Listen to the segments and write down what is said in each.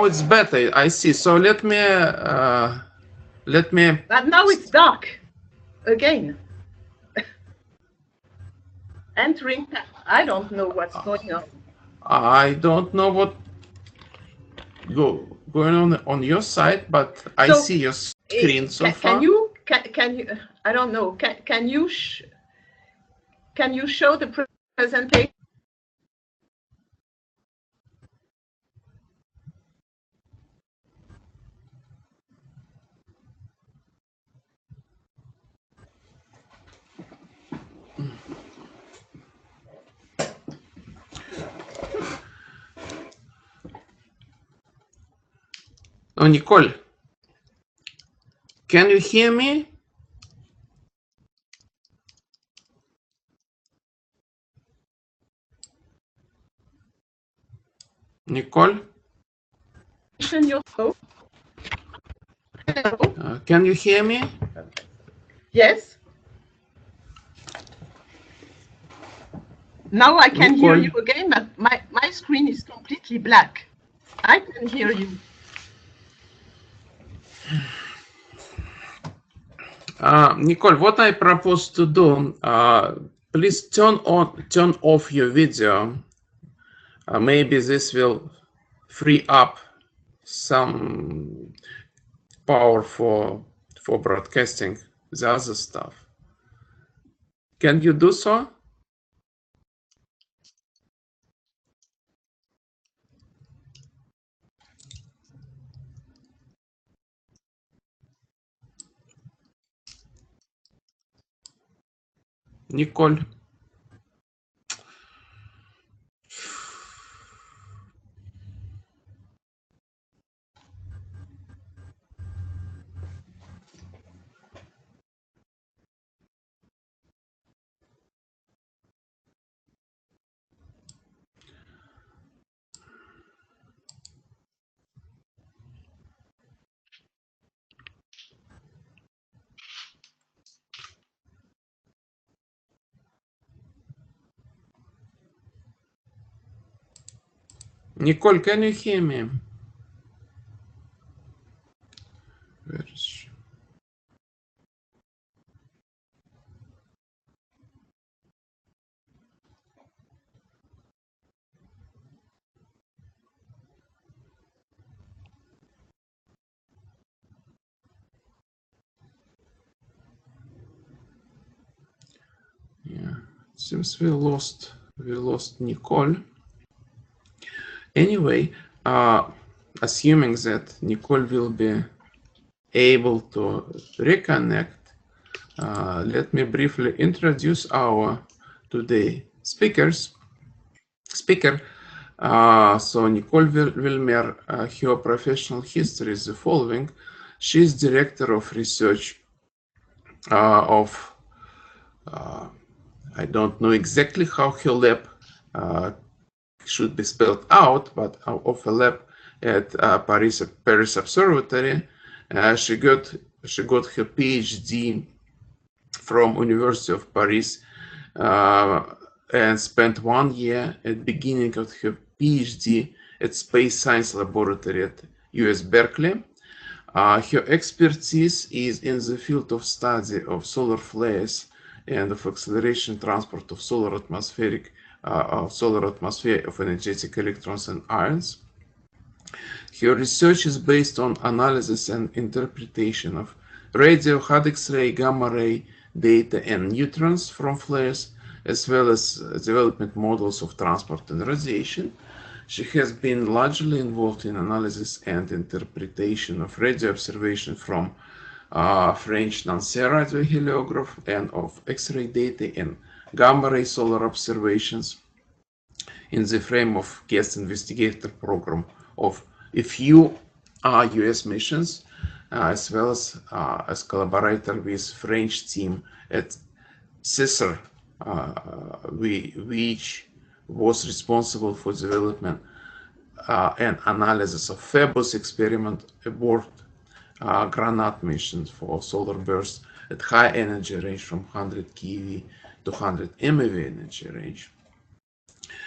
it's better. I see. So let me. But now it's dark again. Entering. I don't know what's going on. I don't know what going on your side, but I So, see your screen so can far. you can you? I don't know. Can you show the presentation? Oh, Nicole, can you hear me? Nicole? Hello? Can you hear me? Yes. Now I can hear you again, but my screen is completely black. I can hear you. Nicole, what I propose to do, please turn off your video. Maybe this will free up some power for broadcasting the other stuff. Can you do so? Nicole? Nicole, can you hear me? Where is she? Yeah, it seems we lost Nicole. Anyway, assuming that Nicole will be able to reconnect, let me briefly introduce our today speaker. So Nicole Wilmer, her professional history is the following. She is director of research of I don't know exactly how her lab should be spelled out, but of a lab at Paris Observatory. She got her PhD from University of Paris and spent 1 year at the beginning of her PhD at Space Science Laboratory at US Berkeley. Her expertise is in the field of study of solar flares and of acceleration transport of solar atmosphere of energetic electrons and ions. Her research is based on analysis and interpretation of radio, hard X-ray, gamma ray data and neutrons from flares, as well as development models of transport and radiation. She has been largely involved in analysis and interpretation of radio observation from French Nancy radioheliograph and of X-ray data and gamma-ray solar observations in the frame of guest investigator program of a few US missions, as well as collaborator with French team at CISR, which was responsible for development and analysis of Phobos experiment aboard Granat mission for solar bursts at high energy range from 100 keV to 100 MeV energy range.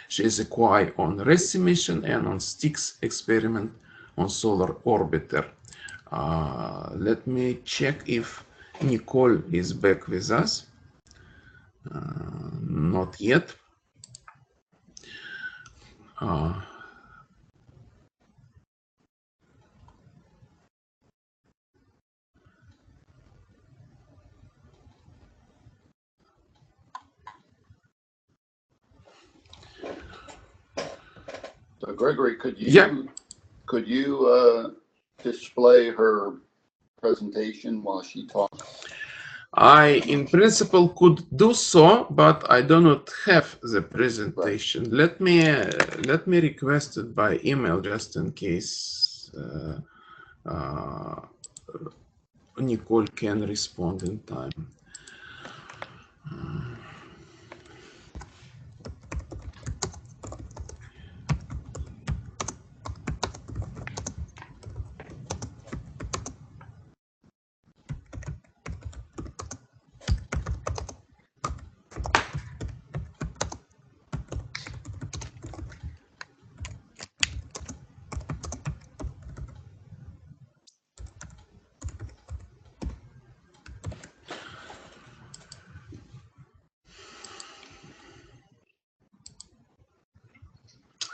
She is a QI on RESI mission and on STIX experiment on solar orbiter. Let me check if Nicole is back with us. Not yet. So Gregory, could you display her presentation while she talks? I, in principle, could do so, but I do not have the presentation. Right. Let me request it by email just in case Nicole can respond in time.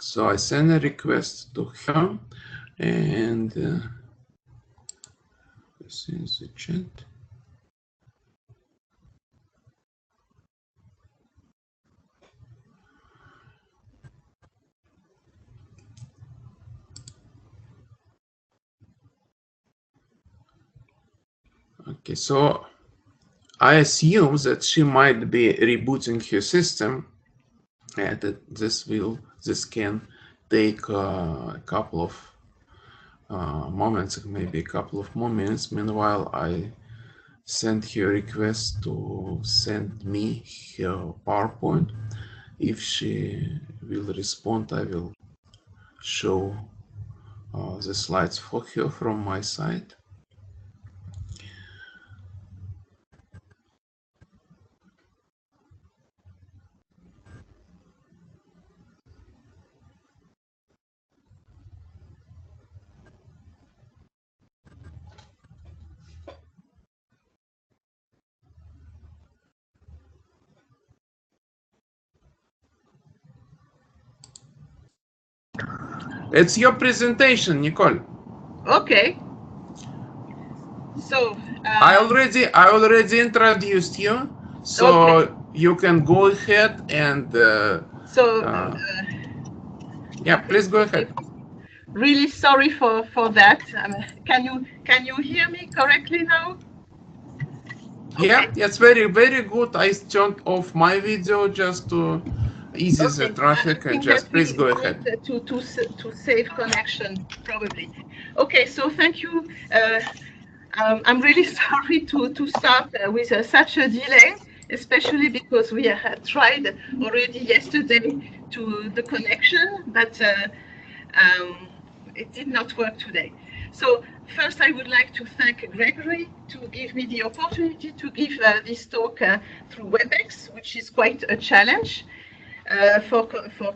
So I send a request to her, and this is the chat. Okay, so I assume that she might be rebooting her system, and that this can take a couple of moments, maybe a couple of more minutes. Meanwhile, I send her request to send me her PowerPoint. If she will respond, I will show the slides for her from my side. It's your presentation, Nicole. Okay. So I already introduced you, so okay. You can go ahead and yeah, please go ahead. Really sorry for that. Can you hear me correctly now? Yeah, okay. It's very good. I turned off my video just to ease the traffic, and just please go ahead. To save connection, probably. Okay, so thank you. I'm really sorry to start with such a delay, especially because we had tried already yesterday to the connection, but it did not work today. So first, I would like to thank Gregory to give me the opportunity to give this talk through WebEx, which is quite a challenge for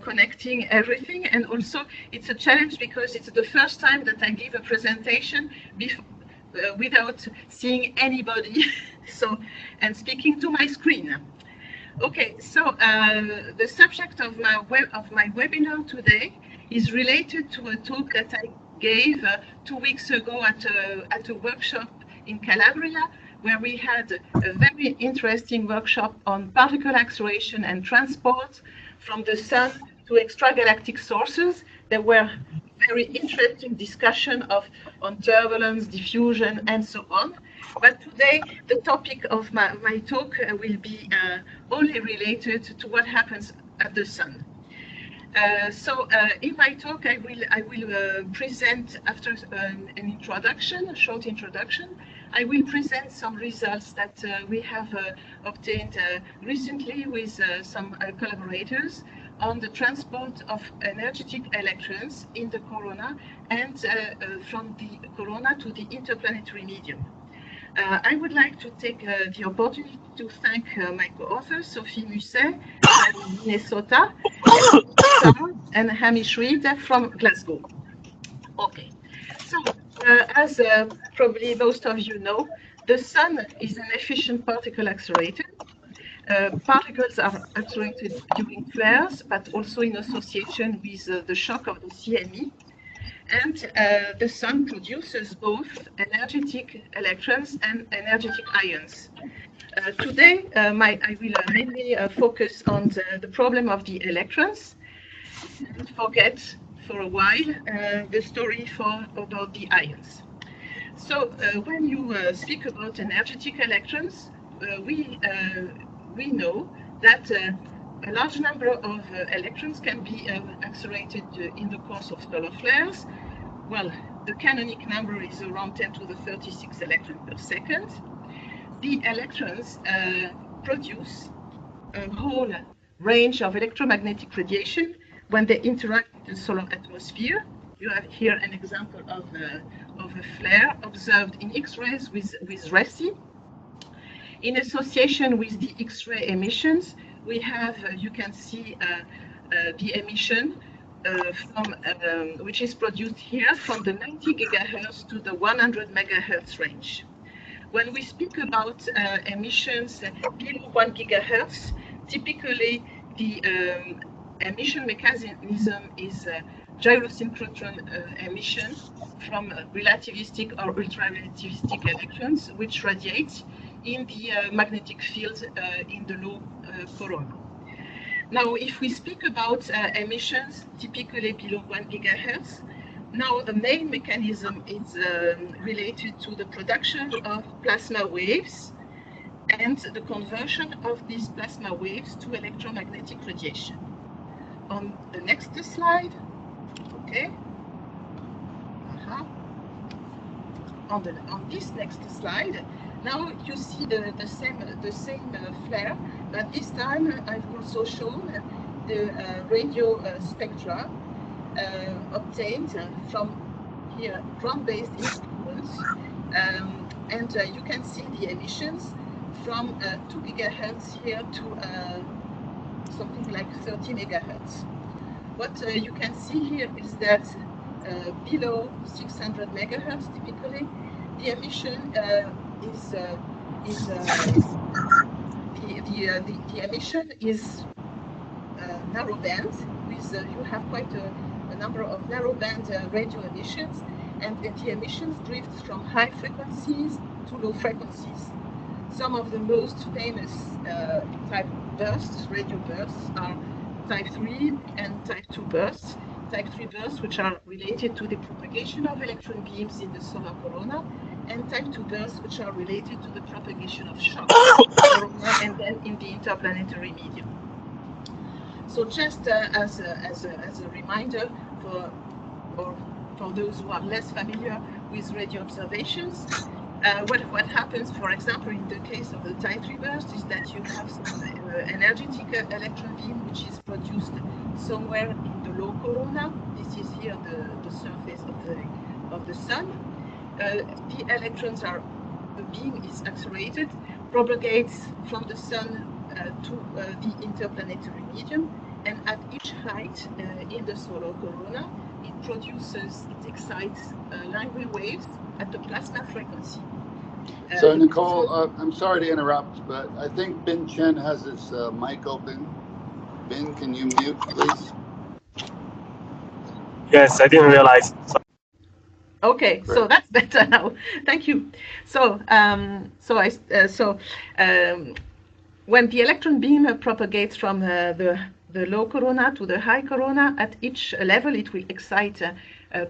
connecting everything. And also, it's a challenge because it's the first time that I give a presentation without seeing anybody, and speaking to my screen. Okay, so the subject of my webinar today is related to a talk that I gave 2 weeks ago at a workshop in Calabria, where we had a very interesting workshop on particle acceleration and transport from the sun to extragalactic sources. There were very interesting discussion on turbulence, diffusion, and so on. But today, the topic of my talk will be only related to what happens at the sun. So in my talk, I will present, after an introduction, a short introduction, I will present some results that we have obtained recently with some collaborators on the transport of energetic electrons in the corona and from the corona to the interplanetary medium. I would like to take the opportunity to thank my co-authors, Sophie Musset from Minnesota, and Hamish Reed from Glasgow. Okay, as probably most of you know, the sun is an efficient particle accelerator. Particles are accelerated during flares, but also in association with the shock of the CME. And the sun produces both energetic electrons and energetic ions. Today, I will mainly focus on the problem of the electrons and forget for a while the story about the ions. So when you speak about energetic electrons, we know that a large number of electrons can be accelerated in the course of solar flares. Well, the canonic number is around 10 to the 36 electrons per second. The electrons produce a whole range of electromagnetic radiation when they interact with the solar atmosphere. You have here an example of a flare observed in X-rays with ReSi. In association with the X-ray emissions, we have, you can see the emission which is produced here from the 90 gigahertz to the 100 megahertz range. When we speak about emissions below 1 gigahertz, typically the emission mechanism is gyrosynchrotron emission from relativistic or ultra-relativistic electrons, which radiate in the magnetic field in the low corona. Now, if we speak about emissions typically below 1 gigahertz, now the main mechanism is related to the production of plasma waves and the conversion of these plasma waves to electromagnetic radiation. On the next slide, okay. On this next slide, now you see the same flare, but this time I've also shown the radio spectra obtained from here ground-based instruments, and you can see the emissions from 2 gigahertz here to something like 30 megahertz. What you can see here is that below 600 megahertz, typically, the emission the emission is narrow band. With you have quite a number of narrow band radio emissions, and the emissions drift from high frequencies to low frequencies. Some of the most famous type bursts, radio bursts, are type 3 and type 2 bursts. Type 3 bursts, which are related to the propagation of electron beams in the solar corona, and type 2 bursts, which are related to the propagation of shock corona and then in the interplanetary medium. So just as a reminder for those who are less familiar with radio observations, what happens, for example, in the case of the type 3 burst is that you have some energetic electron beam which is produced somewhere in the low corona. This is here the surface of the sun. The electrons the beam is accelerated, propagates from the sun to the interplanetary medium, and at each height in the solar corona, it excites Langley waves at the plasma frequency. So Nicole, I'm sorry to interrupt, but I think Bin Chen has his mic open. Bin, can you mute, please? Yes, I didn't realize. Okay, great. So that's better now. Thank you. So, when the electron beam propagates from the low corona to the high corona, at each level it will excite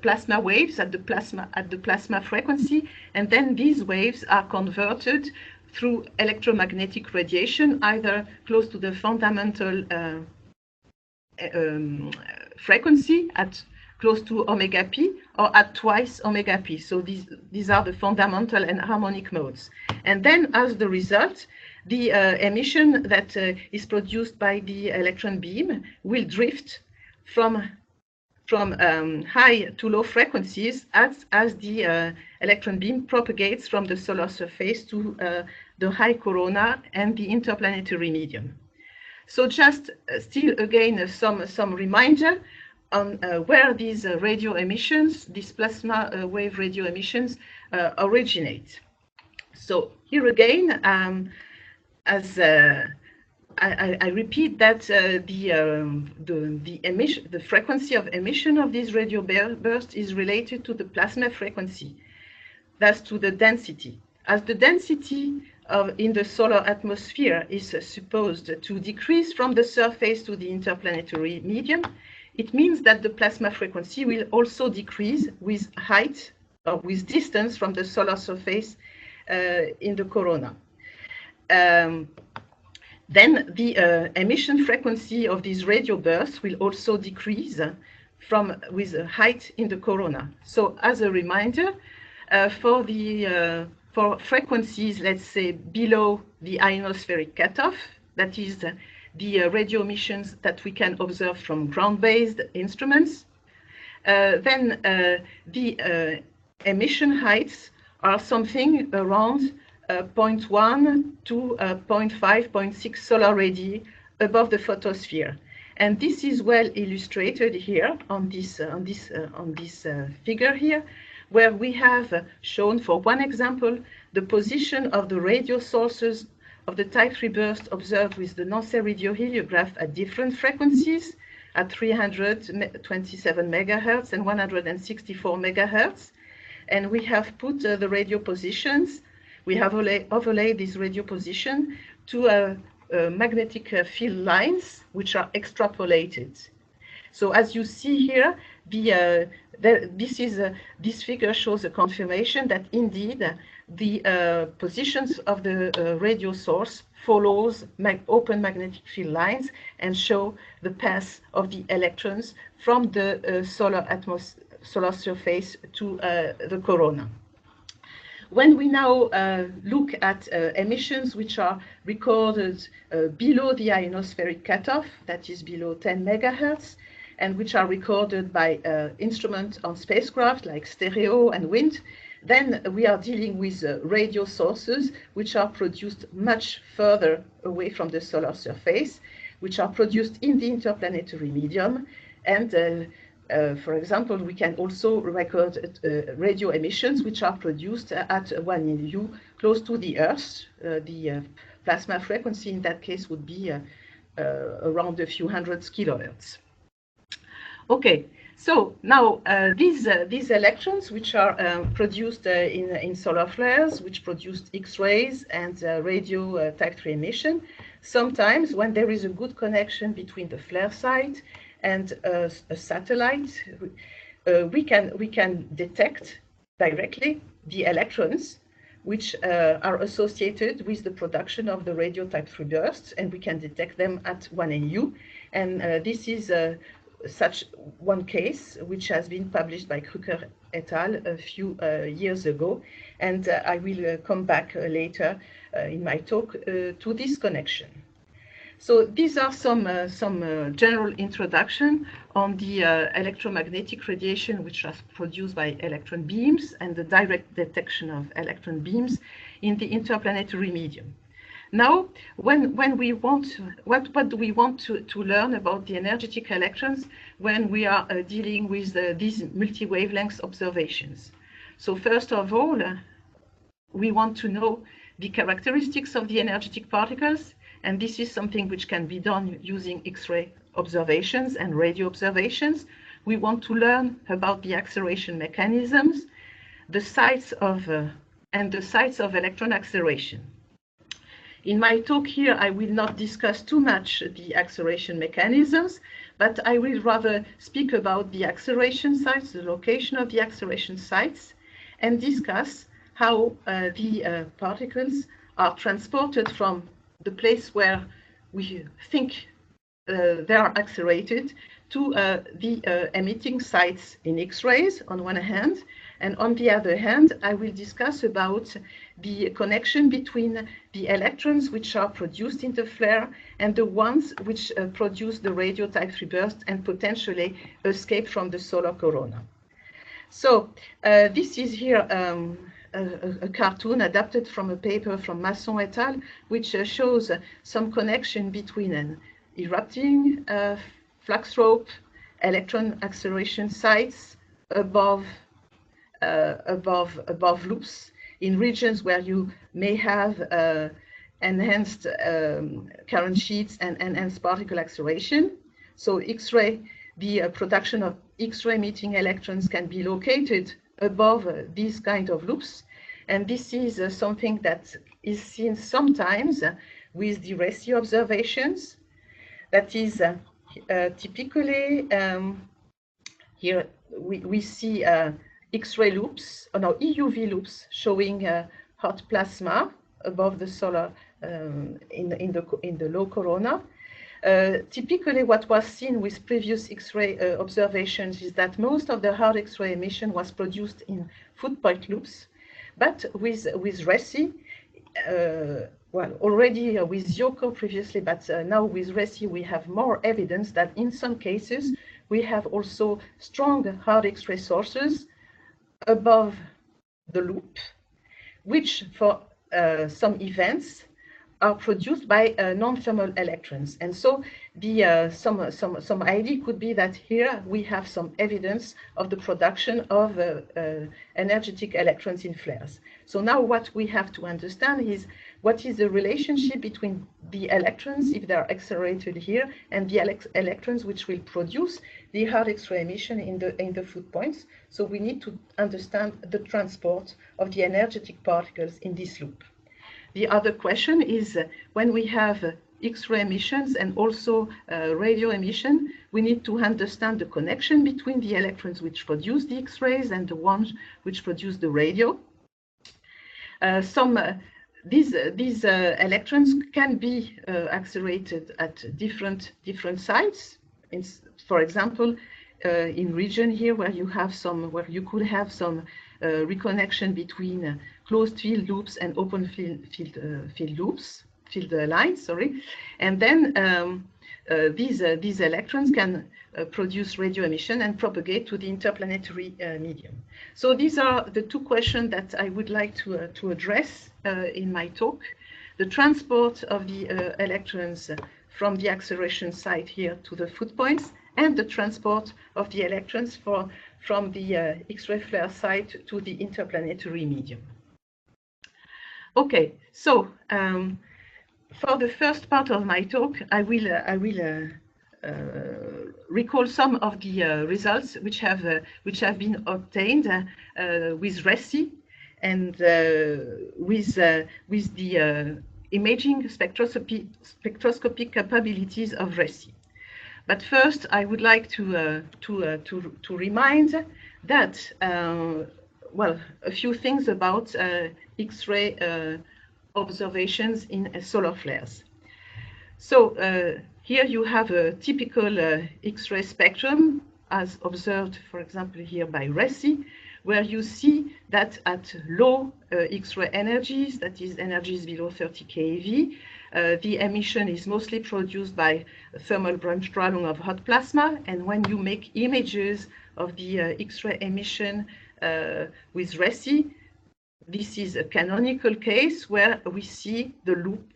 plasma waves at the plasma frequency, and then these waves are converted through electromagnetic radiation, either close to the fundamental frequency at close to omega p, or at twice omega p. So these are the fundamental and harmonic modes. And then as the result, the emission that is produced by the electron beam will drift from high to low frequencies as the electron beam propagates from the solar surface to the high corona and the interplanetary medium. So just still again some reminder, on where these radio emissions, these plasma wave radio emissions originate. So here again, as I repeat that the frequency of emission of these radio bursts is related to the plasma frequency, thus to the density. As the density in the solar atmosphere is supposed to decrease from the surface to the interplanetary medium, it means that the plasma frequency will also decrease with height or with distance from the solar surface in the corona. Then the emission frequency of these radio bursts will also decrease with height in the corona. So as a reminder, for frequencies, let's say, below the ionospheric cutoff, that is the radio emissions that we can observe from ground-based instruments, then the emission heights are something around 0.1 to 0.5, 0.6 solar radii above the photosphere. And this is well illustrated here on this figure here, where we have shown, for one example, the position of the radio sources of the type 3 burst observed with the Nancy radioheliograph at different frequencies, at 327 megahertz and 164 megahertz. And we have put the radio positions, we have overlaid this radio position to magnetic field lines, which are extrapolated. So as you see here, this figure shows a confirmation that indeed the positions of the radio source follows open magnetic field lines and show the path of the electrons from the solar surface to the corona. When we now look at emissions which are recorded below the ionospheric cutoff, that is below 10 megahertz, and which are recorded by instruments on spacecraft like stereo and wind, then we are dealing with radio sources which are produced much further away from the solar surface, which are produced in the interplanetary medium. And for example, we can also record radio emissions which are produced at 1 LU close to the Earth. The plasma frequency in that case would be around a few hundreds kilohertz. Okay, so now these electrons, which are produced in solar flares, which produce X-rays and radio type 3 emission, sometimes when there is a good connection between the flare site and a satellite, we can detect directly the electrons which are associated with the production of the radio type 3 bursts, and we can detect them at 1 LU. And this is such one case which has been published by Kruker et al. A few years ago, and I will come back later in my talk to this connection. So these are some general introduction on the electromagnetic radiation which are produced by electron beams and the direct detection of electron beams in the interplanetary medium. Now, when we want, what do we want to learn about the energetic electrons when we are dealing with these multi-wavelength observations? So first of all, we want to know the characteristics of the energetic particles, and this is something which can be done using X-ray observations and radio observations. We want to learn about the acceleration mechanisms, the sites of electron acceleration. In my talk here, I will not discuss too much the acceleration mechanisms, but I will rather speak about the acceleration sites, the location of the acceleration sites, and discuss how the particles are transported from the place where we think they are accelerated to the emitting sites in X-rays on one hand, and on the other hand, I will discuss about the connection between the electrons which are produced in the flare and the ones which produce the radio type 3 burst and potentially escape from the solar corona. So this is here a cartoon adapted from a paper from Masson et al., which shows some connection between an erupting flux rope electron acceleration sites above loops in regions where you may have enhanced current sheets and enhanced particle acceleration. So X-ray, the production of X-ray emitting electrons can be located above these kind of loops. And this is something that is seen sometimes with the RESI observations. That is typically, here we see X-ray loops, no, EUV loops showing hot plasma above the solar in the low corona. Typically, what was seen with previous X-ray observations is that most of the hard X-ray emission was produced in foot point loops, but with RESI, well, already with YOCO previously, but now with RESI, we have more evidence that in some cases, we have also strong hard X-ray sources above the loop, which for some events are produced by non-thermal electrons. And so the some idea could be that here we have some evidence of the production of energetic electrons in flares. So now what we have to understand is what is the relationship between the electrons, if they are accelerated here, and the electrons which will produce the hard X-ray emission in the foot points. So we need to understand the transport of the energetic particles in this loop. The other question is when we have X-ray emissions and also radio emission, we need to understand the connection between the electrons which produce the X-rays and the ones which produce the radio. These electrons can be accelerated at different sites. For example, in region here where you could have some reconnection between closed field loops and open field lines, sorry. And then these electrons can produce radio emission and propagate to the interplanetary medium. So these are the two questions that I would like to address in my talk. The transport of the electrons from the acceleration site here to the foot points, and the transport of the electrons from the X-ray flare site to the interplanetary medium. Okay, so for the first part of my talk, I will recall some of the results which have been obtained with RESI and with the imaging spectroscopic capabilities of RESI. But first, I would like to remind that well, a few things about X-ray observations in solar flares. So here you have a typical X-ray spectrum as observed, for example, here by RESI, where you see that at low X-ray energies, that is energies below 30 keV, the emission is mostly produced by thermal Bremsstrahlung of hot plasma. And when you make images of the X-ray emission with RESI, this is a canonical case where we see the loop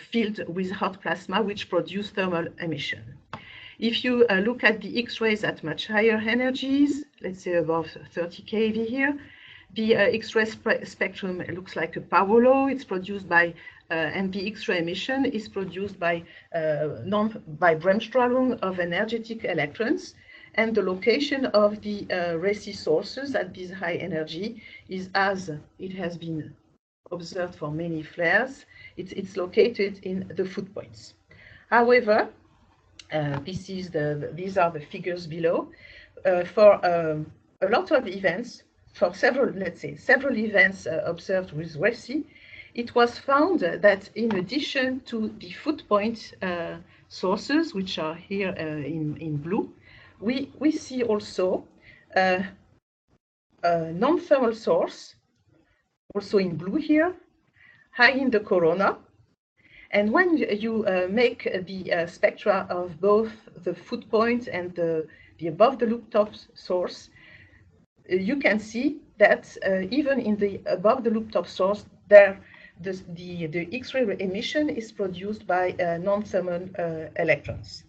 filled with hot plasma, which produce thermal emission. If you look at the X-rays at much higher energies, let's say above 30 keV here, the X-ray spectrum looks like a power law. It's produced by, and the X-ray emission is produced by Bremsstrahlung of energetic electrons. And the location of the RESI sources at this high energy is, as it has been observed for many flares, it's located in the foot points. However, these are the figures below. For a lot of events, for several events observed with RESI, it was found that in addition to the foot point sources, which are here in blue, we see also a non-thermal source, also in blue here, high in the corona. And when you make the spectra of both the foot point and the above the loop top source, you can see that even in the above the loop top source, the X-ray emission is produced by non-thermal electrons.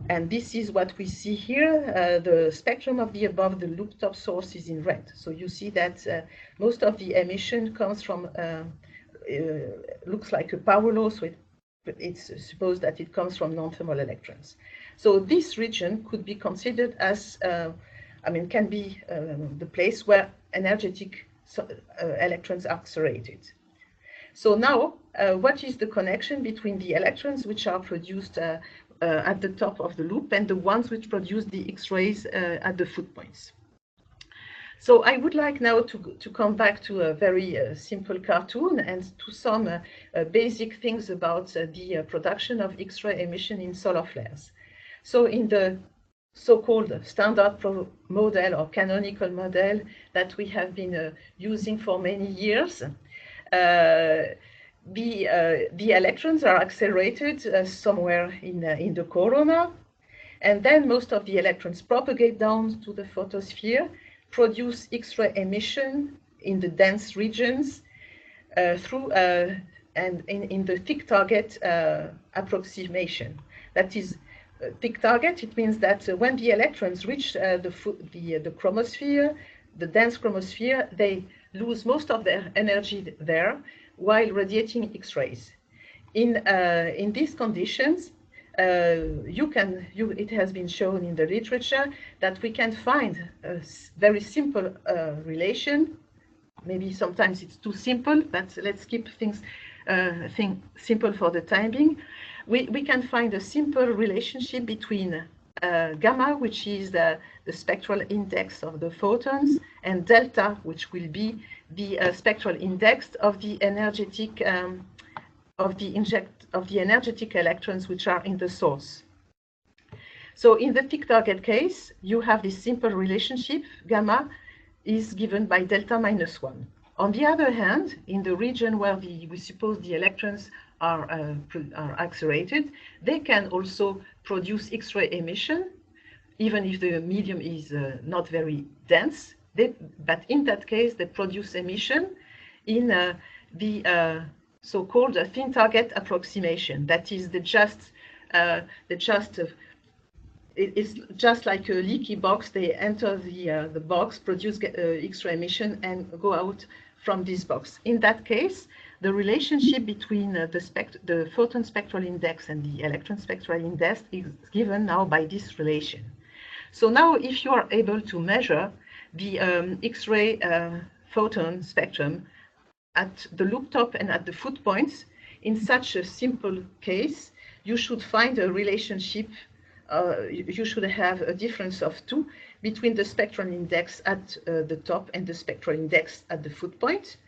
And this is what we see here. The spectrum of the above the loop top source is in red. So you see that most of the emission comes from, looks like a power law, so it's supposed that it comes from non-thermal electrons. So this region could be considered as, can be the place where energetic electrons are accelerated. So now, what is the connection between the electrons which are produced at the top of the loop and the ones which produce the X-rays at the foot points? So I would like now to come back to a very simple cartoon and to some basic things about the production of X-ray emission in solar flares. So in the so-called standard model or canonical model that we have been using for many years, the electrons are accelerated somewhere in the corona, and then most of the electrons propagate down to the photosphere, produce X-ray emission in the dense regions through and in the thick target approximation. That is thick target. It means that when the electrons reach the chromosphere, the dense chromosphere, they lose most of their energy there while radiating X-rays. In these conditions, it has been shown in the literature that we can find a very simple relation. Maybe sometimes it's too simple, but let's keep things simple for the time being. We can find a simple relationship between gamma, which is the spectral index of the photons, and delta, which will be the spectral index of the energetic of the energetic electrons which are in the source. So in the thick target case, you have this simple relationship. Gamma is given by delta minus 1. On the other hand, in the region where we suppose the electrons are accelerated, they can also produce X-ray emission, even if the medium is not very dense. But in that case, they produce emission in the so-called thin target approximation. That is it's just like a leaky box. They enter the box, produce X-ray emission, and go out from this box. In that case, the relationship between the photon spectral index and the electron spectral index is given now by this relation. So now, if you are able to measure the X-ray photon spectrum at the loop top and at the foot points, in such a simple case, you should find a relationship. You should have a difference of 2 between the spectral index at the top and the spectral index at the foot point.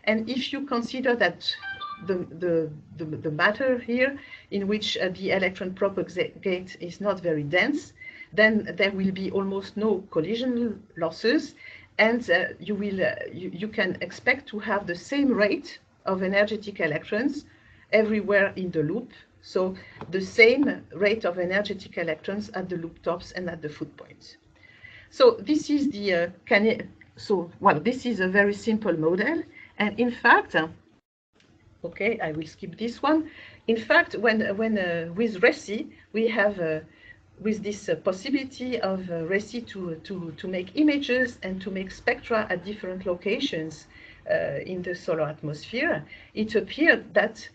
And if you consider that the matter here in which the electron propagate is not very dense, then there will be almost no collision losses, and you can expect to have the same rate of energetic electrons everywhere in the loop. So the same rate of energetic electrons at the loop tops and at the foot points. So this is this is a very simple model. And in fact, okay, I will skip this one. In fact, when with RESI, we have with this possibility of RESI to make images and to make spectra at different locations in the solar atmosphere, it appeared that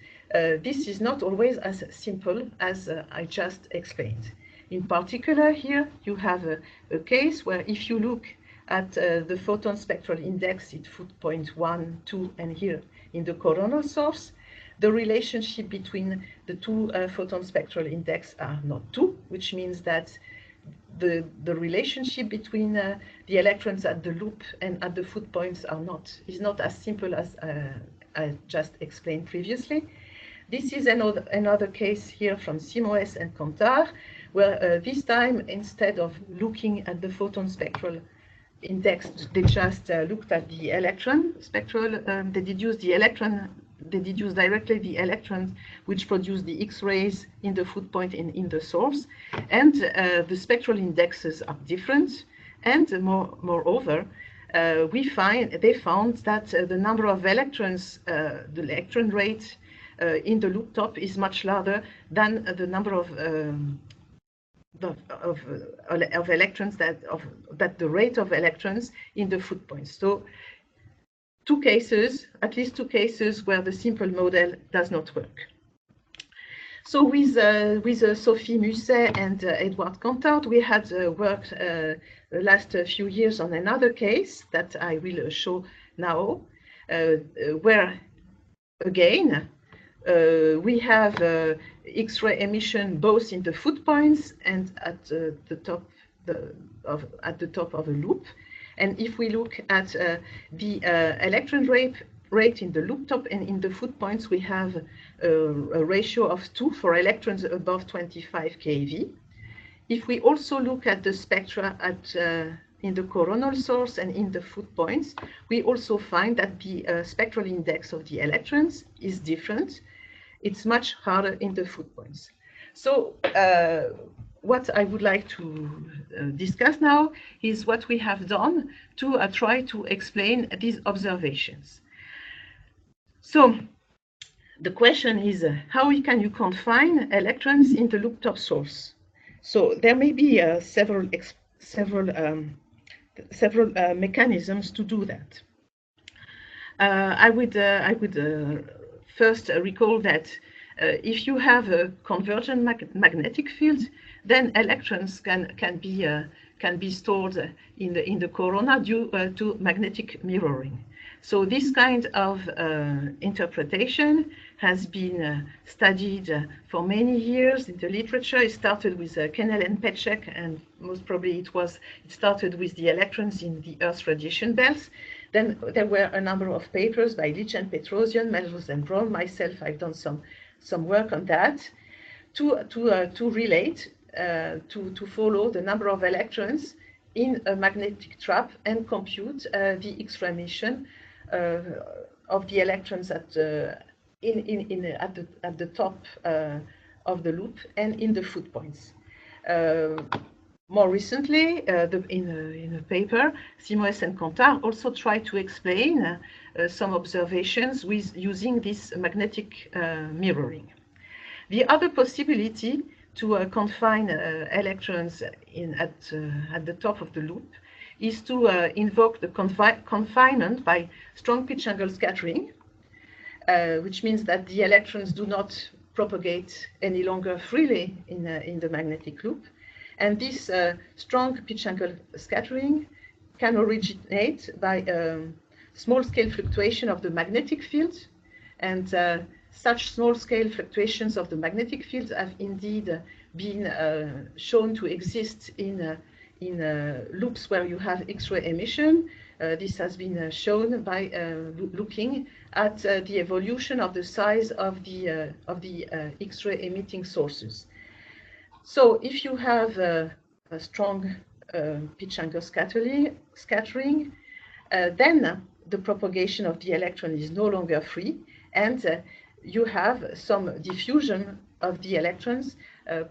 this is not always as simple as I just explained. In particular, here you have a case where if you look at the photon spectral index at foot point 1, 2, and here in the coronal source, the relationship between the two photon spectral index are not 2, which means that the relationship between the electrons at the loop and at the foot points is not as simple as I just explained previously. This is another case here from Simoes and Kantar, where this time, instead of looking at the photon spectral index, they just looked at the electron spectral. They deduced directly the electrons which produce the X-rays in the foot point and in the source, and the spectral indexes are different. And moreover, they found that the number of electrons, the electron rate in the loop top is much larger than the number of of electrons that the rate of electrons in the foot points. So at least two cases where the simple model does not work. So with Sophie Musset and Edward Contard, we had worked the last few years on another case that I will show now, where again we have X-ray emission both in the foot points and at the top of a loop. And if we look at the electron rate in the loop top and in the foot points, we have a ratio of 2 for electrons above 25 keV. If we also look at the spectra in the coronal source and in the foot points, we also find that the spectral index of the electrons is different. It's much harder in the foot points. So what I would like to discuss now is what we have done to try to explain these observations. So the question is, how can you confine electrons in the loop top source? So there may be several mechanisms to do that. I would first recall that if you have a convergent magnetic field, then electrons can be stored in the corona due to magnetic mirroring. So this kind of interpretation has been studied for many years in the literature. It started with Kennel and Petschek, and most probably it started with the electrons in the Earth's radiation belts. Then there were a number of papers by Leach and Petrosian, Melrose and Braun. Myself, I've done some work on that to relate, to follow the number of electrons in a magnetic trap and compute the X-ray emission of the electrons at the top of the loop and in the foot points. More recently, in a paper, Simoes and Contard also tried to explain some observations using this magnetic mirroring. The other possibility to confine electrons at the top of the loop is to invoke the confinement by strong pitch angle scattering, which means that the electrons do not propagate any longer freely in the magnetic loop. And this strong pitch angle scattering can originate by small-scale fluctuation of the magnetic field. And such small-scale fluctuations of the magnetic field have indeed been shown to exist in loops where you have X-ray emission. This has been shown by looking at the evolution of the size of the X-ray emitting sources. So if you have a strong pitch angle scattering, then the propagation of the electron is no longer free, and you have some diffusion of the electrons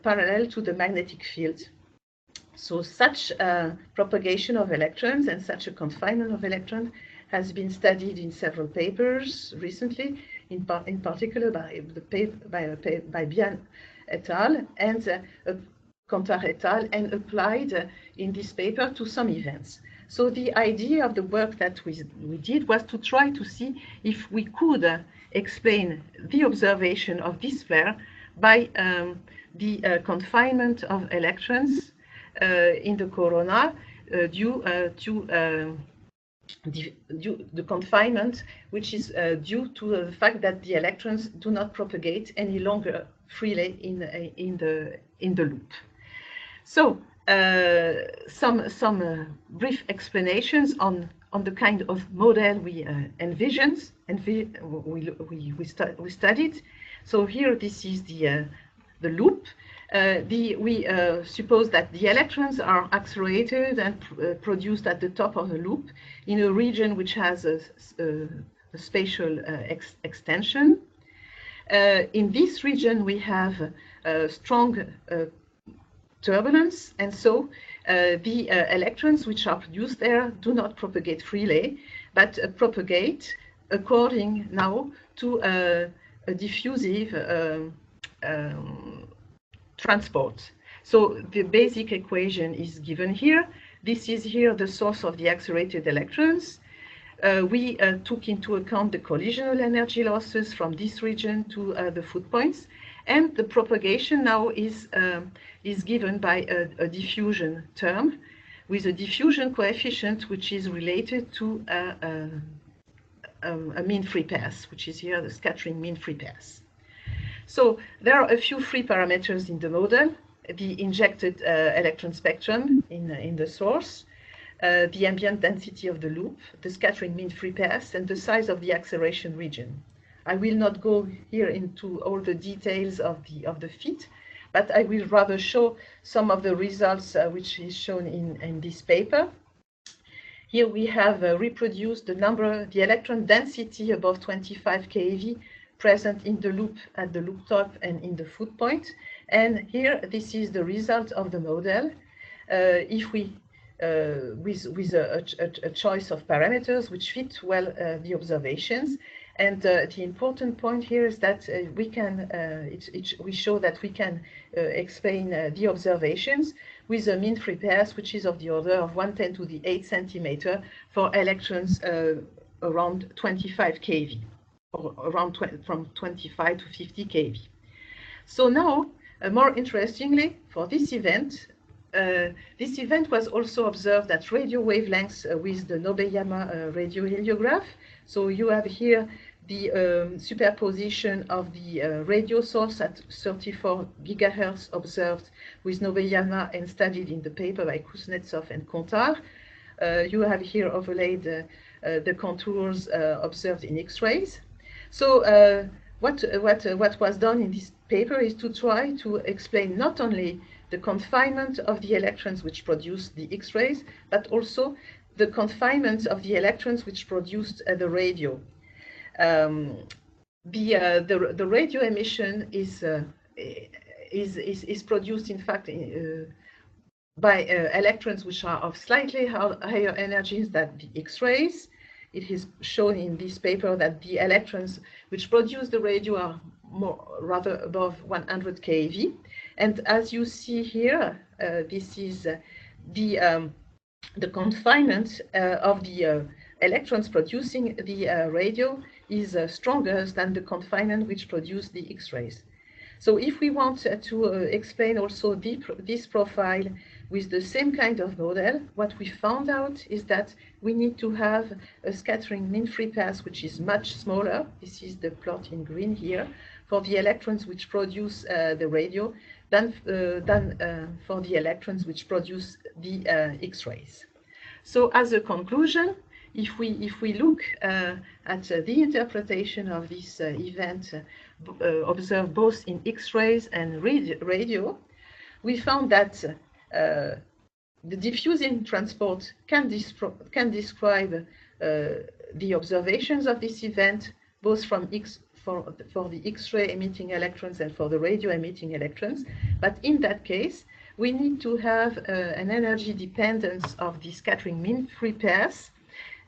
parallel to the magnetic field. So such propagation of electrons and such a confinement of electrons has been studied in several papers recently, in particular by Bian et al. And Contard et al. And applied in this paper to some events. So the idea of the work that we did was to try to see if we could explain the observation of this flare by the confinement of electrons in the corona due to the confinement, which is due to the fact that the electrons do not propagate any longer freely in the loop. So some brief explanations on the kind of model we envisioned and we studied. So here, this is the loop. We suppose that the electrons are accelerated and produced at the top of the loop in a region which has a spatial extension. In this region, we have strong turbulence, and so the electrons which are produced there do not propagate freely, but propagate according now to a diffusive transport. So the basic equation is given here. This is here the source of the accelerated electrons. We took into account the collisional energy losses from this region to the foot points, and the propagation now is given by a diffusion term with a diffusion coefficient which is related to a mean free path, which is here the scattering mean free path. So there are a few free parameters in the model: the injected electron spectrum in the source, the ambient density of the loop, the scattering mean free path, and the size of the acceleration region. I will not go here into all the details of the fit, but I will rather show some of the results which is shown in this paper. Here we have reproduced the electron density above 25 keV present in the loop at the loop top and in the foot point. And here, this is the result of the model. If we, with a choice of parameters which fit well the observations. And the important point here is that we can, we show that we can explain the observations with a mean free path which is of the order of 1/10 to the 8 centimeter for electrons around 25 keV, or around from 25 to 50 keV. So now, more interestingly, for this event was also observed at radio wavelengths with the Nobeyama radio heliograph. So you have here the superposition of the radio source at 34 gigahertz observed with Nobeyama and studied in the paper by Kuznetsov and Kontar. You have here overlaid the contours observed in X-rays. So what was done in this paper is to try to explain not only the confinement of the electrons which produce the X-rays, but also the confinement of the electrons which produced the radio. The radio emission is produced, in fact, by electrons which are of slightly higher energies than the X-rays. It is shown in this paper that the electrons which produce the radio are rather above 100 keV. And as you see here, this is the confinement of the electrons producing the radio is stronger than the confinement which produce the X-rays. So if we want to explain also this profile with the same kind of model, what we found out is that we need to have a scattering mean free path which is much smaller. This is the plot in green here for the electrons which produce the radio than for the electrons which produce the X-rays. So as a conclusion, if we look at the interpretation of this event observed both in X-rays and radio, we found that the diffusing transport can describe the observations of this event, both from for the X-ray emitting electrons and for the radio emitting electrons. But in that case, we need to have an energy dependence of the scattering mean free path,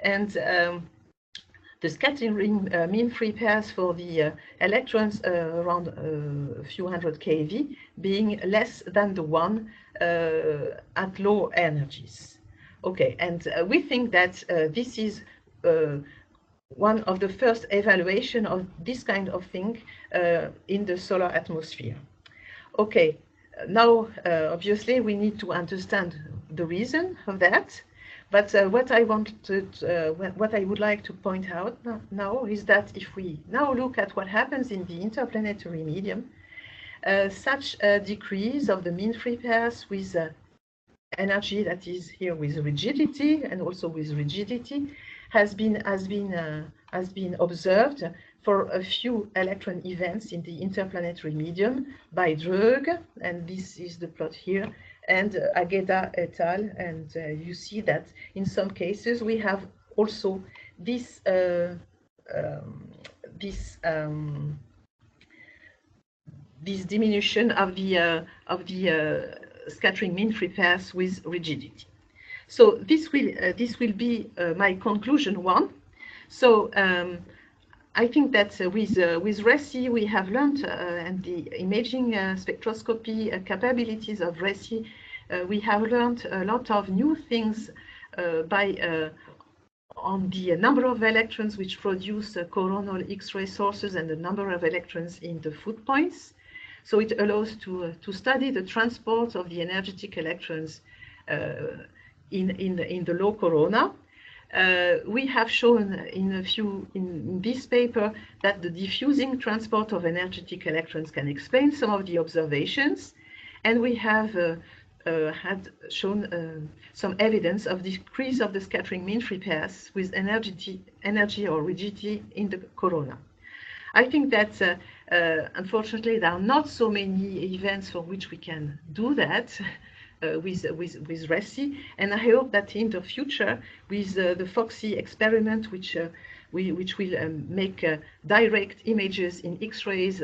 and the scattering mean free path for the electrons around a few hundred keV being less than the one at low energies. Okay, and we think that this is one of the first evaluation of this kind of thing in the solar atmosphere. Okay, now obviously we need to understand the reason of that. But what I would like to point out now is that if we now look at what happens in the interplanetary medium, such a decrease of the mean free path with energy that is here with rigidity and also with rigidity has been observed for a few electron events in the interplanetary medium by Droege, and this is the plot here, and Ageda et al. And you see that in some cases we have also this this diminution of the scattering mean free path with rigidity. So this will be my conclusion one. So I think that with RESI we have learned, and the imaging spectroscopy capabilities of RESI, we have learned a lot of new things on the number of electrons which produce coronal X-ray sources and the number of electrons in the foot points. So it allows to study the transport of the energetic electrons in the low corona. We have shown in this paper that the diffusing transport of energetic electrons can explain some of the observations, and we have had shown some evidence of decrease of the scattering mean free pairs with energy or rigidity in the corona. I think that unfortunately there are not so many events for which we can do that with RESI, and I hope that in the future with the FOXY experiment, which will make direct images in X-rays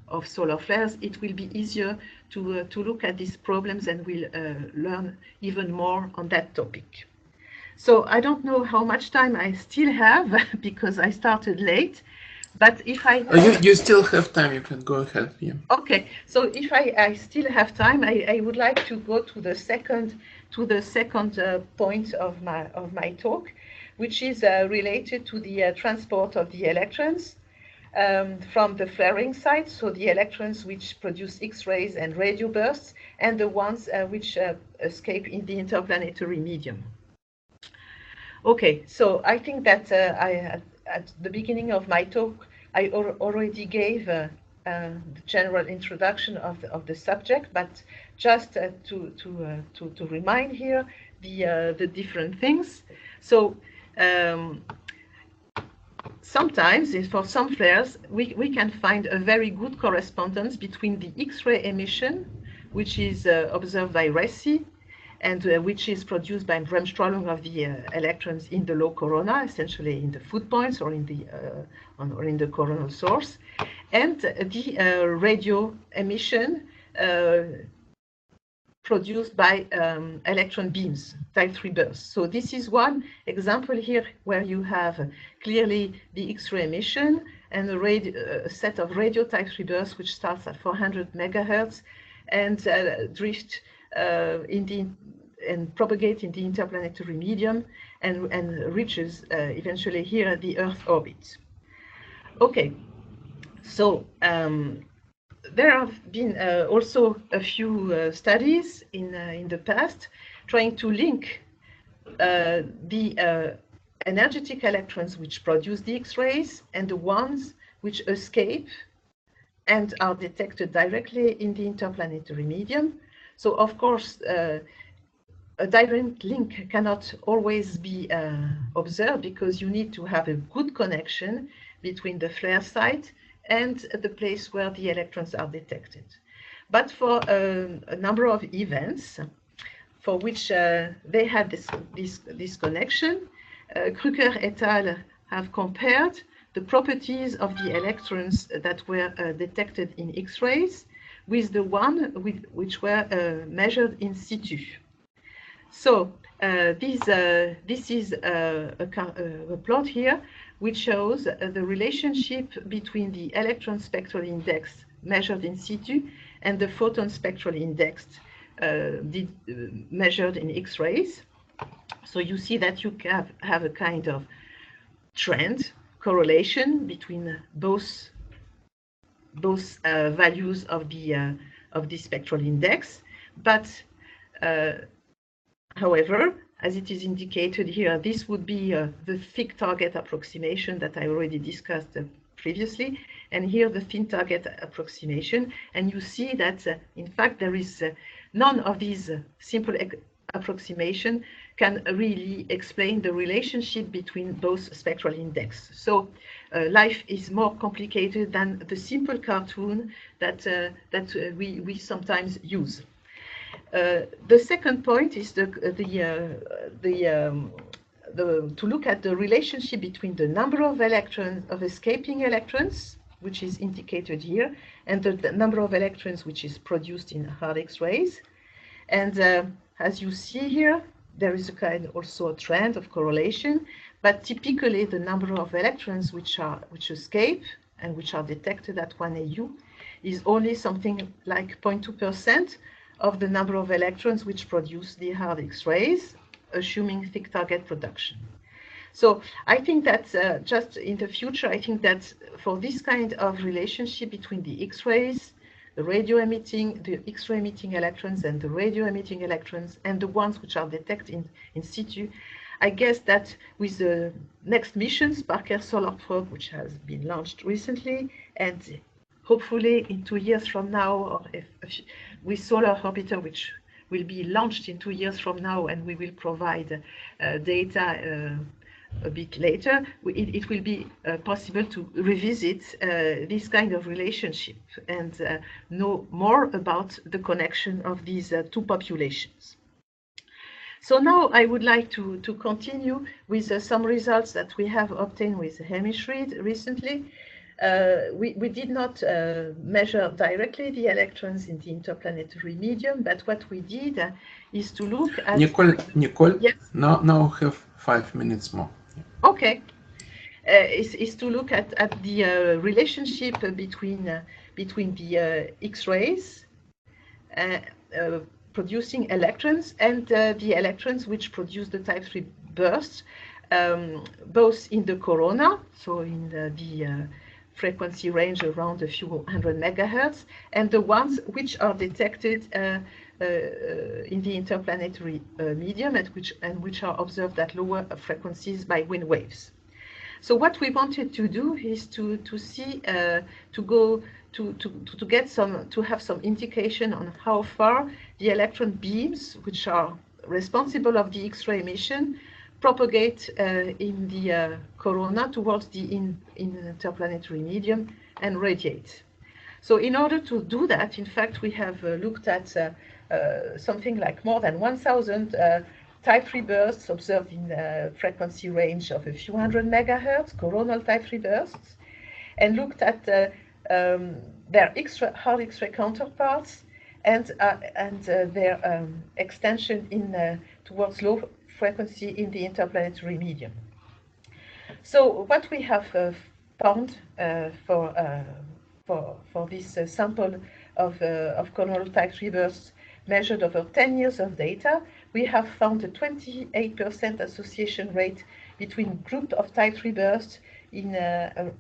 of solar flares, it will be easier to look at these problems, and we'll learn even more on that topic. So I don't know how much time I still have because I started late. But if I you still have time, you can go ahead. Yeah. Okay, so if I still have time, I would like to go to the second point of my talk, which is related to the transport of the electrons from the flaring site. So the electrons which produce X-rays and radio bursts, and the ones which escape in the interplanetary medium. Okay, so I think that at the beginning of my talk, I already gave the general introduction of the subject, but just to remind here the different things. So sometimes, for some flares, we can find a very good correspondence between the X-ray emission, which is observed by RESI, and which is produced by Bremsstrahlung of the electrons in the low corona, essentially in the foot points or in the coronal source, and the radio emission produced by electron beams, type 3 bursts. So this is one example here where you have clearly the X-ray emission and a set of radio type 3 bursts which starts at 400 megahertz and drift and propagate in the interplanetary medium and reaches eventually here the Earth orbit. Okay, so there have been also a few studies in the past trying to link the energetic electrons which produce the X-rays and the ones which escape and are detected directly in the interplanetary medium. So of course, a direct link cannot always be observed because you need to have a good connection between the flare site and the place where the electrons are detected. But for a number of events for which they had this connection, Krüger et al. Have compared the properties of the electrons that were detected in X-rays with the one which were measured in situ. So this is a plot here which shows the relationship between the electron spectral index measured in situ and the photon spectral index measured in X-rays. So you see that you have a kind of trend correlation between both values of the spectral index, but however, as it is indicated here, this would be the thick target approximation that I already discussed previously, and here the thin target approximation. And you see that, in fact, there is none of these simple approximation can really explain the relationship between both spectral index. So life is more complicated than the simple cartoon that we sometimes use. The second point is to look at the relationship between the number of electrons, of escaping electrons, which is indicated here, and the number of electrons which is produced in hard X-rays. And as you see here, there is a kind also a trend of correlation, but typically the number of electrons which escape and which are detected at 1 AU is only something like 0.2% of the number of electrons which produce the hard X-rays, assuming thick target production. So I think that just in the future, I think that for this kind of relationship between the X-rays, the X-ray emitting electrons and the radio emitting electrons and the ones which are detected in situ, I guess that with the next missions, Parker Solar Probe, which has been launched recently, and hopefully in 2 years from now, or with Solar Orbiter, which will be launched in 2 years from now, and we will provide data a bit later, it will be possible to revisit this kind of relationship and know more about the connection of these two populations. So now I would like to continue with some results that we have obtained with Hamish Reed recently. We did not measure directly the electrons in the interplanetary medium, but what we did is to look at... Nicole, yes? now have 5 minutes more. Okay. Is to look at the relationship between the X-rays producing electrons and the electrons which produce the type 3 bursts, both in the corona, so in the frequency range around a few hundred megahertz, and the ones which are detected in the interplanetary medium and which are observed at lower frequencies by wind waves. So what we wanted to do is to see to have some indication on how far the electron beams, which are responsible of the X-ray emission, propagate in the corona towards the interplanetary medium and radiate. So in order to do that, in fact, we have looked at something like more than 1,000 type 3 bursts observed in the frequency range of a few hundred megahertz, coronal type 3 bursts, and looked at their hard X-ray counterparts and their extension towards low frequency in the interplanetary medium. So what we have found for this sample of coronal type 3 bursts measured over 10 years of data, we have found a 28% association rate between group of type 3 bursts at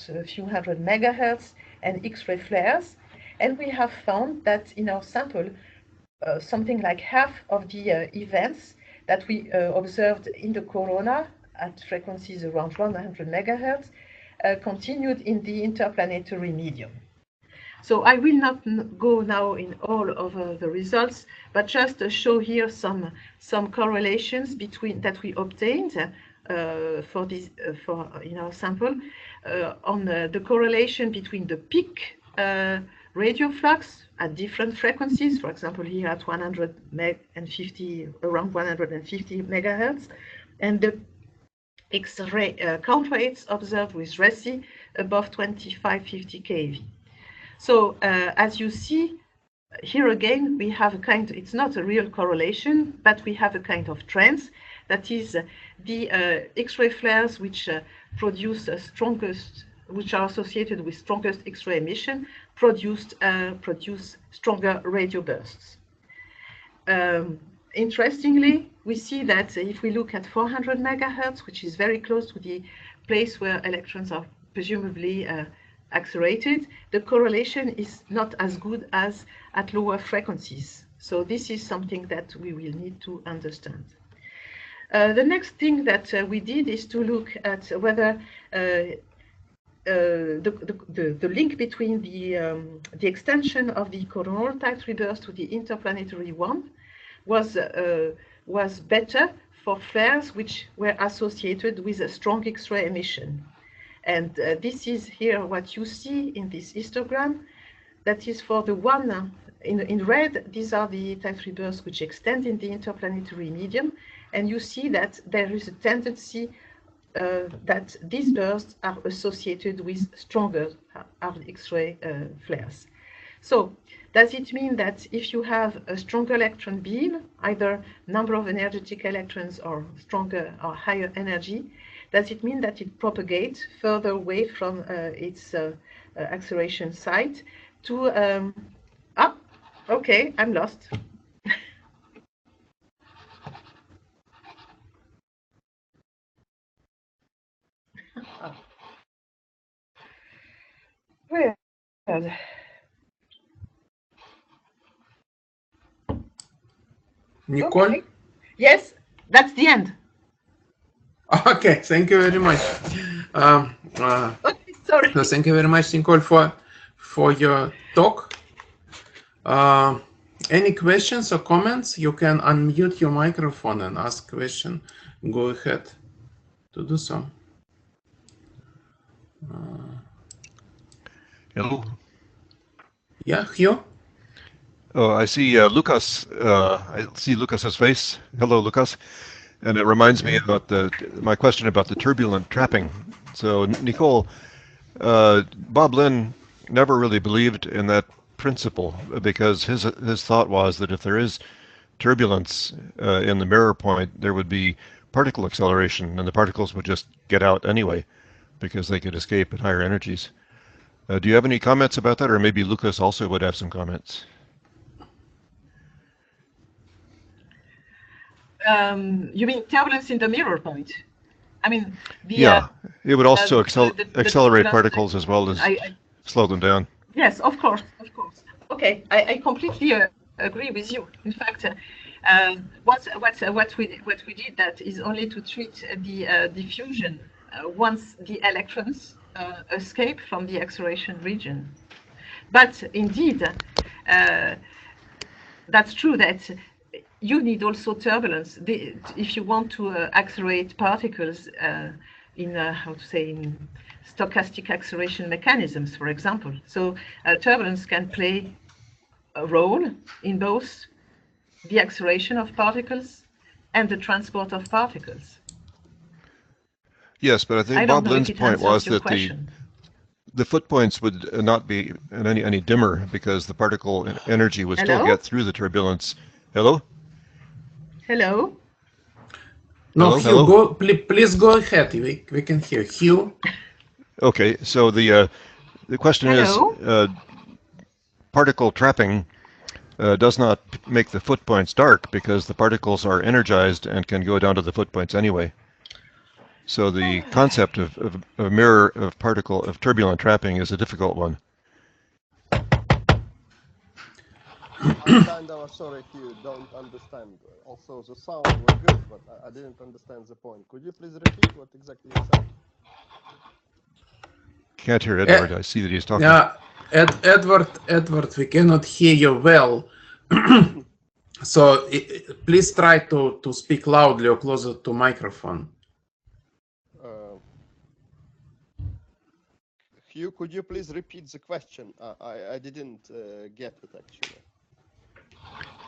a few hundred megahertz and X-ray flares. And we have found that in our sample, something like half of the events that we observed in the corona at frequencies around 100 megahertz continued in the interplanetary medium. So I will not go now in all of the results, but just show here some correlations that we obtained in our sample on the correlation between the peak radio flux at different frequencies, for example here at 150 megahertz, and the X-ray count rates observed with RESI above 2550 keV. So as you see, here again, we have a kind, it's not a real correlation, but we have a kind of trends. That is the X-ray flares which produce which are associated with strongest X-ray emission, produce stronger radio bursts. Interestingly, we see that if we look at 400 megahertz, which is very close to the place where electrons are presumably accelerated, the correlation is not as good as at lower frequencies. So this is something that we will need to understand. The next thing that we did is to look at whether the link between the extension of the coronal type 3 burst to the interplanetary one was better for flares which were associated with a strong X-ray emission. And this is here what you see in this histogram. That is for the one in red. These are the type 3 bursts which extend in the interplanetary medium. And you see that there is a tendency that these bursts are associated with stronger hard X-ray flares. So does it mean that if you have a stronger electron beam, either number of energetic electrons or stronger or higher energy, does it mean that it propagates further away from its acceleration site to okay, I'm lost. Weird. Nicole? Okay. Yes, that's the end. Okay, thank you very much. Okay, sorry. So thank you very much, Nicole, for your talk. Any questions or comments? You can unmute your microphone and ask question. Go ahead to do so. Hello. Yeah, Hugh? Oh, I see Lucas. I see Lucas's face. Hello, Lucas. And it reminds me about my question about the turbulent trapping. So, Nicole, Bob Lynn never really believed in that principle because his thought was that if there is turbulence in the mirror point, there would be particle acceleration, and the particles would just get out anyway because they could escape at higher energies. Do you have any comments about that, or maybe Lucas also would have some comments? You mean turbulence in the mirror point? I mean, yeah, it would also accelerate particles as well as slow them down. Yes, of course, of course. Okay, I completely agree with you. In fact, what we did that is only to treat the diffusion once the electrons escape from the acceleration region. But indeed, that's true that you need also turbulence if you want to accelerate particles in how to say, in stochastic acceleration mechanisms, for example. So turbulence can play a role in both the acceleration of particles and the transport of particles. Yes, but I think Bob Lynn's point was that the foot points would not be any dimmer because the particle energy would still get through the turbulence. Hello? Hello? No, hello, Hugh, please go ahead. We can hear Hugh. Okay, so the question is, particle trapping does not make the foot points dark because the particles are energized and can go down to the foot points anyway. So the concept of a mirror of turbulent trapping is a difficult one. I'm kind of sorry if you don't understand. Also, the sound was good, but I didn't understand the point. Could you please repeat what exactly you said? Can't hear Edward. I see that he's talking. Yeah, Edward, we cannot hear you well. So please try to speak loudly or closer to microphone. Hugh, could you please repeat the question? I didn't get it actually.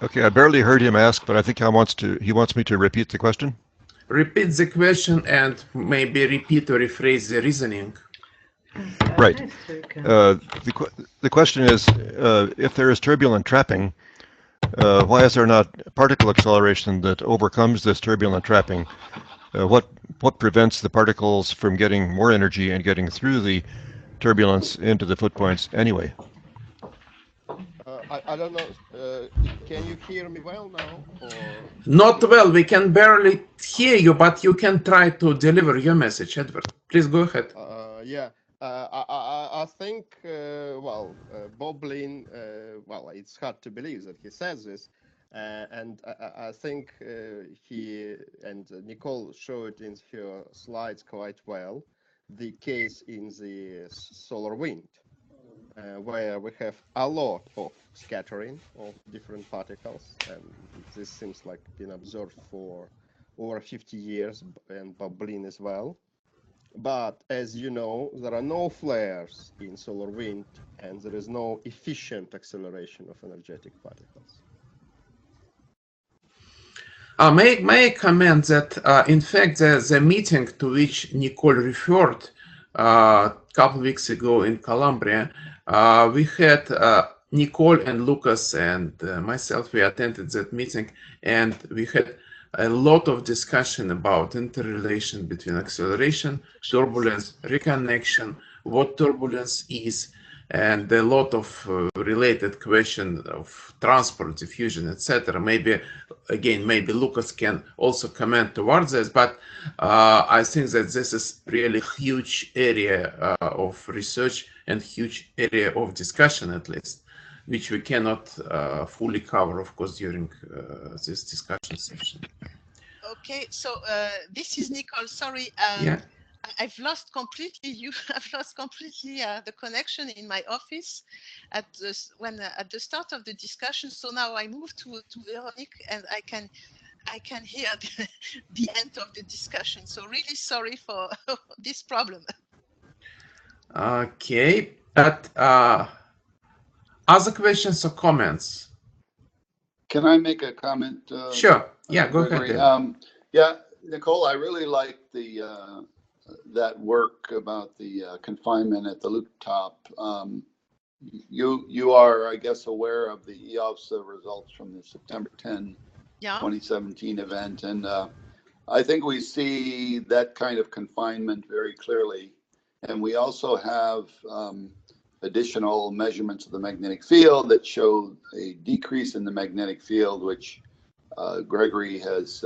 Okay, I barely heard him ask, but I think he wants me to repeat the question. Repeat the question and maybe repeat or rephrase the reasoning. Right. The question is, if there is turbulent trapping, why is there not particle acceleration that overcomes this turbulent trapping? What prevents the particles from getting more energy and getting through the turbulence into the foot points anyway? I don't know. Can you hear me well now? Or... Not well. We can barely hear you, but you can try to deliver your message, Edward. Please go ahead. Yeah. I think, Bob Lynn, it's hard to believe that he says this. And I think he and Nicole showed in her slides quite well the case in the solar wind, where we have a lot of scattering of different particles. And this seems like been observed for over 50 years, and Bob Lynn as well. But as you know, there are no flares in solar wind, and there is no efficient acceleration of energetic particles. May I comment that, in fact, the meeting to which Nicole referred a couple of weeks ago in Columbia, we had Nicole and Lucas and myself, we attended that meeting, and we had a lot of discussion about interrelation between acceleration, turbulence, reconnection, what turbulence is, and a lot of related question of transport, diffusion, etc. Maybe Lucas can also comment towards this, but I think that this is really huge area of research and huge area of discussion, at least, which we cannot fully cover, of course, during this discussion session. Okay, so this is Nicole. Sorry, Yeah. I've lost completely I've lost completely the connection in my office at the start of the discussion. So now I move to Veronique, and I can hear the end of the discussion. So really sorry for this problem. Okay, but other questions or comments? Can I make a comment? Sure. Yeah, go Gregory? ahead. Yeah, Nicole, I really like the that work about the confinement at the loop top. You are, I guess, aware of the EOFSA results from the September 10, 2017 event, and I think we see that kind of confinement very clearly. And we also have additional measurements of the magnetic field that show a decrease in the magnetic field, which Gregory has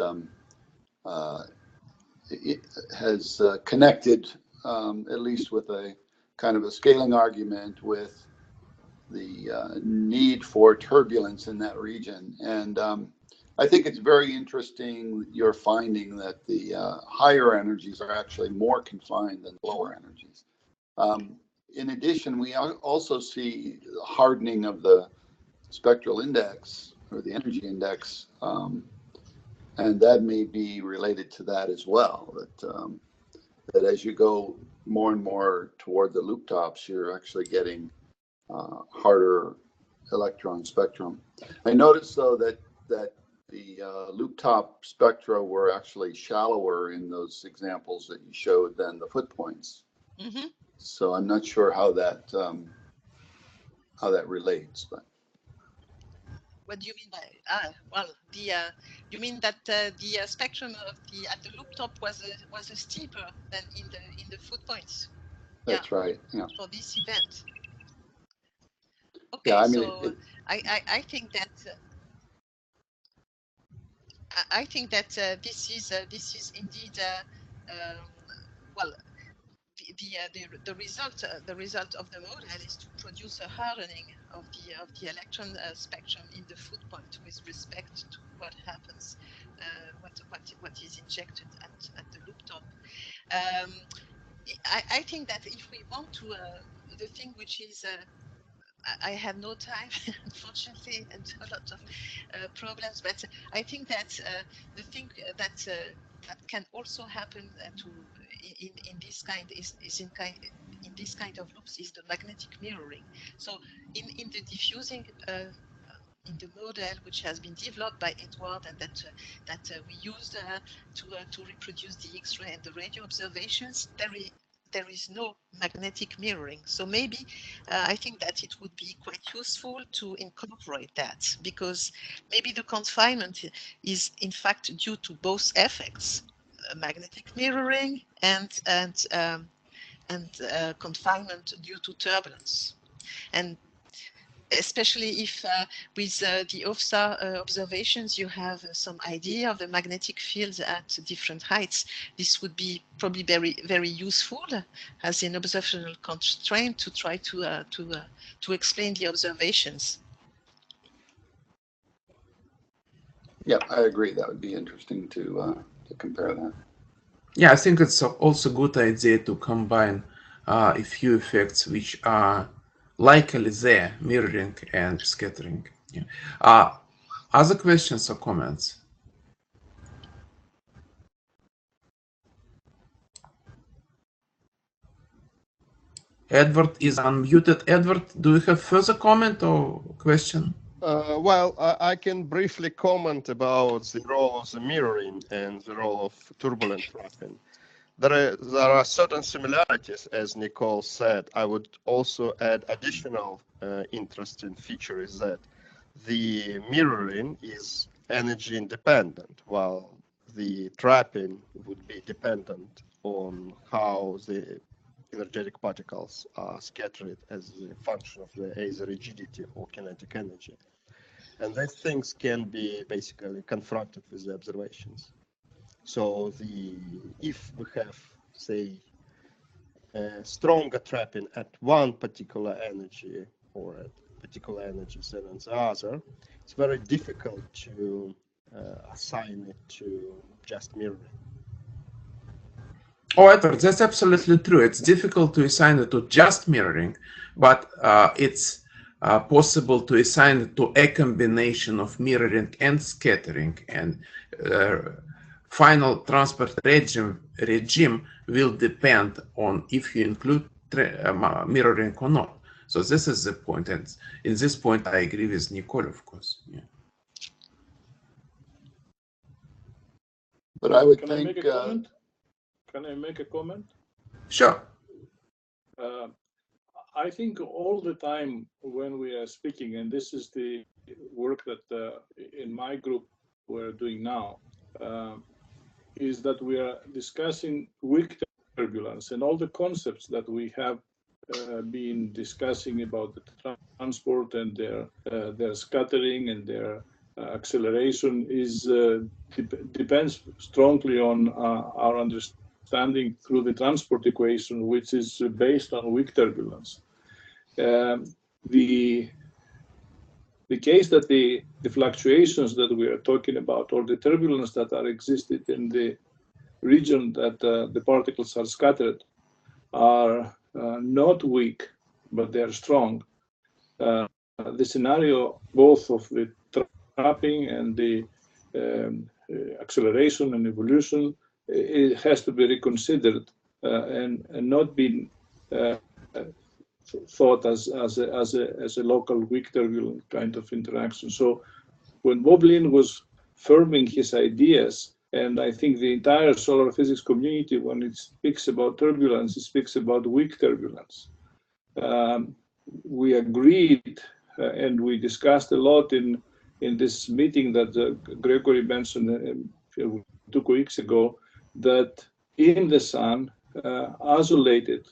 connected, at least with a kind of a scaling argument, with the need for turbulence in that region. And I think it's very interesting, your finding that the higher energies are actually more confined than lower energies. In addition, we also see hardening of the spectral index, or the energy index, and that may be related to that as well, that as you go more and more toward the loop tops, you're actually getting harder electron spectrum. I noticed, though, that the loop top spectra were actually shallower in those examples that you showed than the foot points. Mm-hmm. So I'm not sure how that relates, but. What do you mean by well, you mean that the spectrum of at the loop top was steeper than in the foot points? That's right. Yeah. For this event. Okay, yeah, I mean, so I think that this is indeed well. The result of the model is to produce a hardening of the electron spectrum in the foot point with respect to what happens, what is injected at the loop top. I think that if we want to, the thing which is, I have no time, unfortunately, and a lot of problems. But I think that the thing that can also happen in this kind in this kind of loops is the magnetic mirroring. So in the diffusing in the model which has been developed by Edward and that we used to reproduce the X-ray and the radio observations, there is no magnetic mirroring. So maybe I think that it would be quite useful to incorporate that, because maybe the confinement is in fact due to both effects, magnetic mirroring and confinement due to turbulence. And especially if with the OFSA observations you have some idea of the magnetic fields at different heights, this would be probably very, very useful as an observational constraint to try to explain the observations. Yeah, I agree. That would be interesting to compare that. Yeah, I think it's also a good idea to combine a few effects which are likely there, mirroring and scattering. Yeah. Other questions or comments? Edward is unmuted. Edward, do you have further comment or question? Well, I can briefly comment about the role of the mirroring and the role of turbulent trapping. there are certain similarities, as Nicole said. I would also add additional interesting feature is that the mirroring is energy independent, while the trapping would be dependent on how the energetic particles are scattered as a function of the either rigidity or kinetic energy. And these things can be basically confronted with the observations. So if we have, say, a stronger trapping at one particular energy or at particular energies than at the other, it's very difficult to assign it to just mirroring. Oh, Edward, that's absolutely true. It's difficult to assign it to just mirroring, but it's possible to assign it to a combination of mirroring and scattering. And final transport regime will depend on if you include mirroring or not. So this is the point. And in this point, I agree with Nicole, of course. Yeah. But I would Can think. I make a comment? Can I make a comment? Sure. I think all the time when we are speaking, and this is the work that in my group we're doing now, is that we are discussing weak turbulence and all the concepts that we have been discussing about the transport and their scattering and their acceleration is depends strongly on our understanding through the transport equation, which is based on weak turbulence. The case that the fluctuations that we are talking about, or the turbulence that are existed in the region that the particles are scattered, are not weak, but they are strong. The scenario both of the trapping and the acceleration and evolution, it has to be reconsidered and not been thought as a local weak turbulent kind of interaction. So when Boblin was firming his ideas, and I think the entire solar physics community, when it speaks about turbulence, it speaks about weak turbulence. We agreed and we discussed a lot in this meeting that Gregory mentioned 2 weeks ago, that in the sun, isolated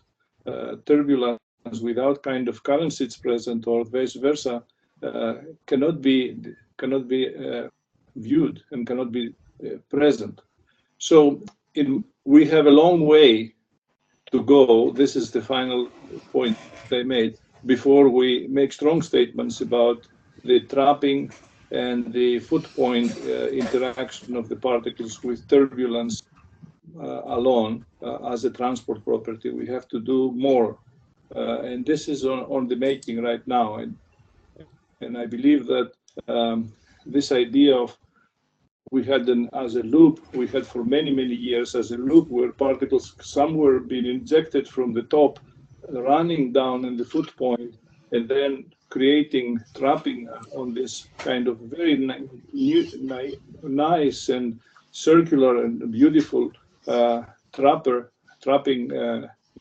turbulence without kind of current seeds present or vice versa cannot be viewed and cannot be present. So we have a long way to go. This is the final point I made before we make strong statements about the trapping and the foot point interaction of the particles with turbulence alone as a transport property. We have to do more. And this is on the making right now. And I believe that this idea of we had as a loop, we had for many, many years as a loop where particles somewhere being injected from the top, running down in the foot point, and then creating trapping on this kind of very nice and circular and beautiful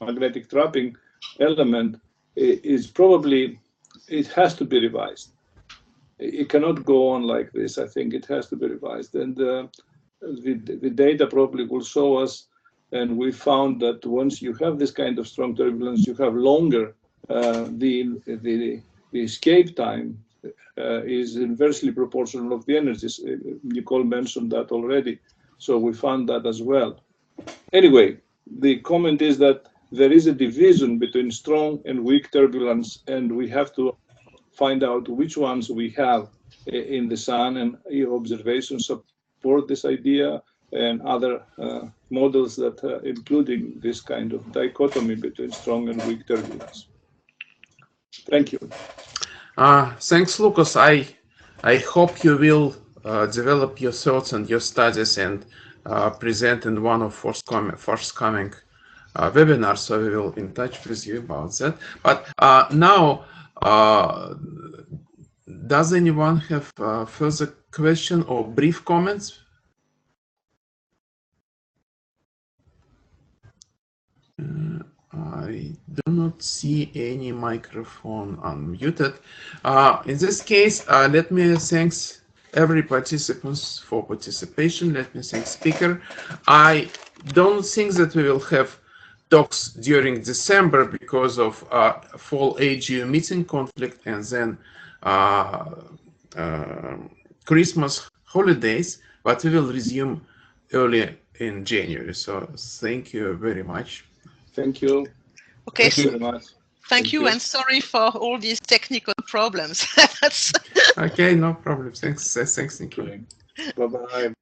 magnetic trapping element is probably, it has to be revised. It cannot go on like this. I think it has to be revised. And the data probably will show us, and we found that once you have this kind of strong turbulence, you have longer, the escape time is inversely proportional of the energies. Nicole mentioned that already. So we found that as well. Anyway, the comment is that there is a division between strong and weak turbulence, and we have to find out which ones we have in the sun, and observations support this idea, and other models that including this kind of dichotomy between strong and weak turbulence. Thank you. Thanks, Lucas. I hope you will develop your thoughts and your studies and present in one of forthcoming webinars, so we will in touch with you about that. But now, does anyone have further question or brief comments? don't see any microphone unmuted. In this case, let me thanks every participants for participation. Let me thank speaker. I don't think that we will have talks during December because of fall AGU meeting conflict and then Christmas holidays, but we will resume early in January. So thank you very much. Thank you. Okay. Thank you very much. Thank you, and sorry for all these technical problems. Okay, no problem. Thanks, Nicole. Bye-bye.